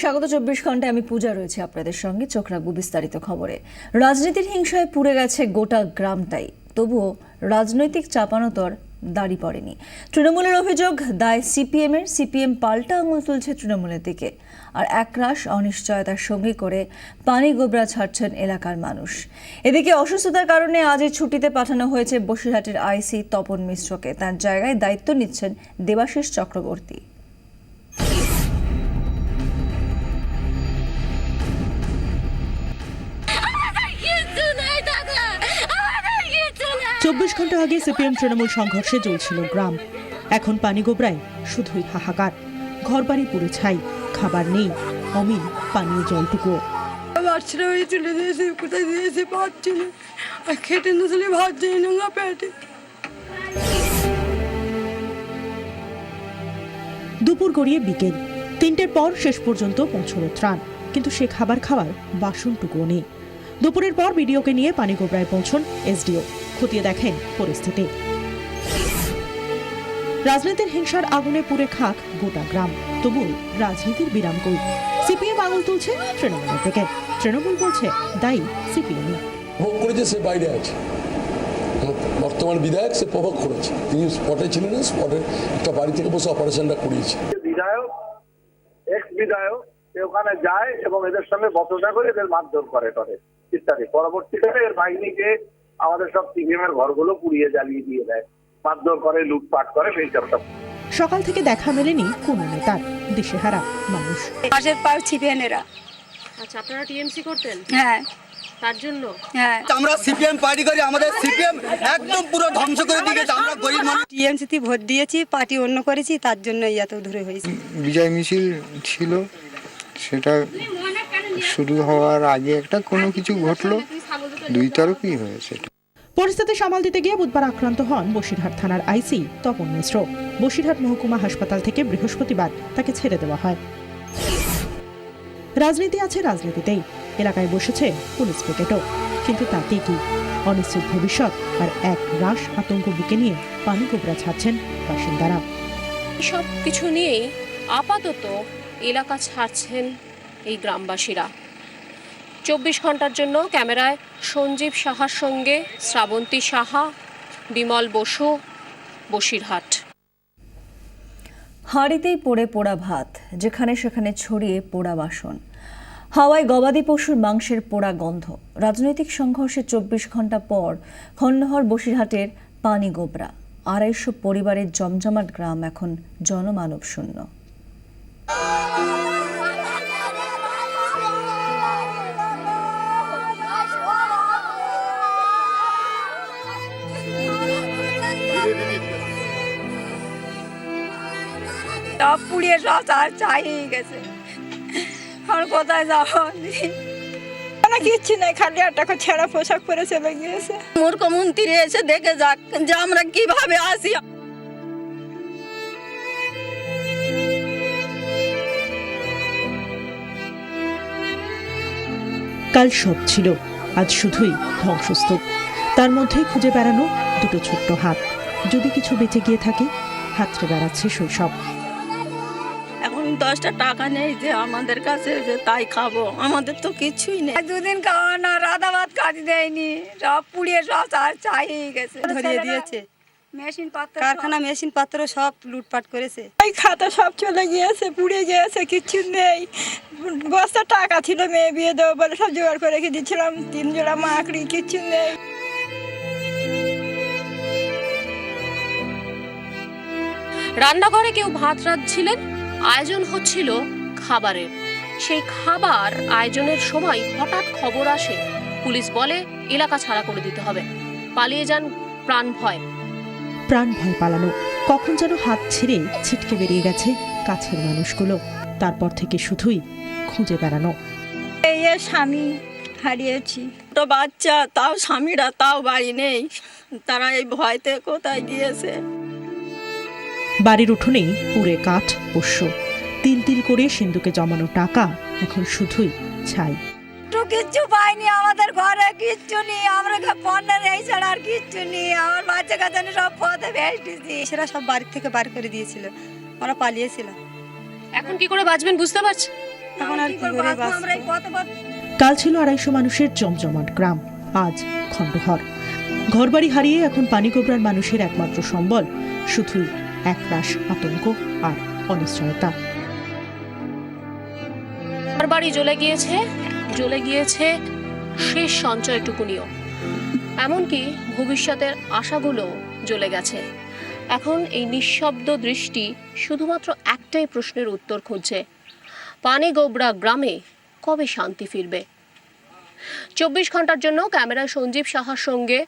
স্বাগত 24 ঘন্টায় আমি পূজা রয়েছে আপনাদের সঙ্গে। চোখ রাখবো বিস্তারিত খবরে। রাজনীতির হিংসায় পুড়ে গেছে গোটা গ্রামটাই, তবুও রাজনৈতিক চাপানোতর দাড়ি পড়েনি। তৃণমূলের অভিযোগ, দায় সিপিএমের। সিপিএম পাল্টা আঙুল তুলছে তৃণমূলের দিকে। আর একরাশ অনিশ্চয়তার সঙ্গী করে পানি গোবরা ছাড়ছেন এলাকার মানুষ। এদিকে অসুস্থতার কারণে আজই ছুটিতে পাঠানো হয়েছে বসিরহাটের আইসি তপন মিশ্রকে। তার জায়গায় দায়িত্ব নিচ্ছেন দেবাশিস চক্রবর্তী। 24 ঘন্টা আগে সিপিএম তৃণমূল সংঘর্ষে জ্বলছিল গ্রাম। এখন পানিগোবরায় শুধুই হাহাকার। ঘরবাড়ি পুড়ে ছাই, খাবার নেই, অমিল পানীয় জলটুকু। বাচ্চারা ওই চলে দিয়েছে, কোথায় দিয়েছে ভাত ছিল, আর খেতে নসলে ভাত যায় না পেটে। দুপুর গড়িয়ে বিকেল 3টের পর শেষ পর্যন্ত পৌঁছল ত্রাণ, কিন্তু সে খাবার খাওয়ার বাসনটুকুও নেই। দুপুরের পর বিডিওকে নিয়ে পানিগোবরায় পৌঁছন এসডিও। খতিয়ে দেখেন পরিস্থিতি। রাজনীতির হিংসার আগুনে পুড়ে খাক গোটা গ্রাম, তবু রাজনীতির বিরাম কই। সিপিএম আঙুল তুলছে তৃণমূলের দিকে। তৃণমূল বলছে দায়ী সিপিএম। ভোগ করেছে, সে বাইরে আছে। বর্তমান বিধায়ক সে প্রভোগ করেছে, তিনি স্পটে ছিলেন না, স্পটে একটা বাড়ি থেকে বসে অপারেশনটা করিয়েছে। বিধায়ক এক্স বিধায়ক ওখানে যায় এবং এদের সঙ্গে বচসা করে এদের মারধর করে ইত্যাদি। পরবর্তীকালে এর বাহিনীকে আমাদের সব সিপিএম এর ঘরগুলো পুড়িয়ে জ্বালিয়ে দিয়ে দেয়, মারধর করে, লুটপাট করে, এই সবটা। সকাল থেকে দেখা মেলেনি কোনো নেতার, দিশেহারা মানুষ। পাশের পাও ছিপেনেরা। আচ্ছা, আপনারা টিএমসি করতেন? হ্যাঁ, তার জন্য হ্যাঁ। আমরা সিপিএম পার্টি করি, আমাদের সিপিএম একদম পুরো ধ্বংস করে দিয়েছে। আমরা গরিব মানুষ, টিএমসিতে ভোট দিয়েছি, পার্টি অন্য করেছি, তার জন্য এত দূরে হয়েছে। বিজয় মিছিল ছিল, সেটা শুরু হওয়ার আগে একটা কোনো কিছু ঘটলো, দুই তরফই হয়েছে। পরিস্থিতি সামাল দিতে গিয়ে বুধবার আক্রান্ত হন বসিরহাট থানার আইসি তপন মিশ্র। বসিরহাট মহকুমা হাসপাতাল থেকে বৃহস্পতিবার তাকে ছেড়ে দেওয়া হয়। রাজনীতি আছে রাজনীতিতেই, এলাকায় বসেছে পুলিশ পিকেটও, কিন্তু তাতে কি? অনিশ্চিত ভবিষ্যৎ আর এক রাশ আতঙ্ক বুকে নিয়ে পানিগোবরা ছাড়ছেন বাসিন্দারা। সব কিছু নিয়েই আপাতত এলাকা ছাড়ছেন এই গ্রামবাসীরা। 24 ঘন্টার জন্য ক্যামেরায় সঞ্জীব সাহার সঙ্গে শ্রাবন্তী সাহা, বিমল বসু, বসিরহাট। হাঁড়িতেই পড়ে পোড়া ভাত, যেখানে সেখানে ছড়িয়ে পোড়া বাসন, হাওয়ায় গবাদি পশুর মাংসের পোড়া গন্ধ। রাজনৈতিক সংঘর্ষে 24 ঘন্টা পর খন্ডহর বসিরহাটের পানিগোবরা। 250 পরিবারের জমজমাট গ্রাম এখন জনমানব শূন্য। সব পুড়িয়ে সব চাই গেছে। আর কোথায় যাবো? কিচ্ছু নেই, খালি একটা ছেঁড়া পোশাক পরে চলে গিয়েছে। মুখ্যমন্ত্রী এসে দেখে যাক যে আমরা কিভাবে আসি। কাল সব ছিল, আজ শুধুই ধ্বংসস্তূপ। তার মধ্যেই খুঁজে বেড়ানো দুটো ছোট্ট হাত। যদি কিছু বেঁচে গিয়ে থাকে, হাতড়ে বেড়াচ্ছে শৈশব। এখন 10টা টাকা নেই যে আমাদের কাছে যে তাই খাবো, আমাদের তো কিছুই নেই। দুদিন খাওয়া না, রাধা ভাত কাটি দেয়নি, সব পুড়িয়ে সব চাই গেছে। ধরিয়ে দিয়েছে মেশিন পাত্র, কারখানা মেশিন পাত্র সব লুটপাট করেছে। এই খাতা সব চলে গিয়েছে, পুড়ে গিয়েছে, কিছু নেই। বস্তা টাকা ছিল, মেয়ে বিয়ে দেবো বলে সব জোগাড় করে রেখে দিয়েছিলাম, 3 জোড়া মাকড়ি, কিছু নেই। রান্নাঘরে কেউ ভাত রাঁধছিলেন, আয়োজন হচ্ছিল খাবারের। সেই খাবার আয়োজনের সময় হঠাৎ খবর আসে, পুলিশ বলে এলাকা ছাড়া করে দিতে হবে। পালিয়ে যান প্রাণ ভয় পালানো। কখন যেন হাত ছেড়ে ছিটকে বেরিয়ে গেছে কাছের মানুষগুলো। তারপর থেকে শুধুই খুঁজে বেড়ানো। এই স্বামী হারিয়েছি, তো বাচ্চা, তাও স্বামীরা তাও বাড়ি নেই, তারা এই ভয়তে কোথায় গিয়েছে। বাড়ির উঠোনেই পুড়ে কাঠ পোষ্য। তিল তিল করে সিন্ধুকে জমানো টাকা এখন শুধুই ছাই। কিচ্ছু পাইনি, আমাদের ঘরে কিচ্ছু নেই, আমরা পণ্যের এই ছাড়া আর কিচ্ছু নেই। আমার বাচ্চা কাচ্চা সব পথে ভেসেছি, সেটা সব বাড়ি থেকে বার করে দিয়েছিল, আমরা পালিয়েছিলাম। এখন কি করে বাঁচবেন বুঝতে পারছেন? এখন আর কি করে বাঁচবো? কাল ছিল 250 মানুষের জমজমাট গ্রাম, আজ খণ্ডঘর। ঘরবাড়ি হারিয়ে এখন পানিগোবরার মানুষের একমাত্র সম্বল শুধুই একরাশ আতঙ্ক আর অনিশ্চয়তা। বাড়ি জ্বলে গিয়েছে শেষ সঞ্চয়টুকুনিও, এমনকি ভবিষ্যতের আশাগুলো জ্বলে গেছে। এখন এই নিঃশব্দ দৃষ্টি শুধুমাত্র একটাই প্রশ্নের উত্তর খুঁজছে: পানিগোবরা গ্রামে কবে শান্তি ফিরবে? 24 ঘন্টার জন্য ক্যামেরায় সঞ্জীব সাহার সঙ্গে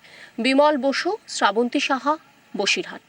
বিমল বসু, শ্রাবন্তী সাহা, বসিরহাট।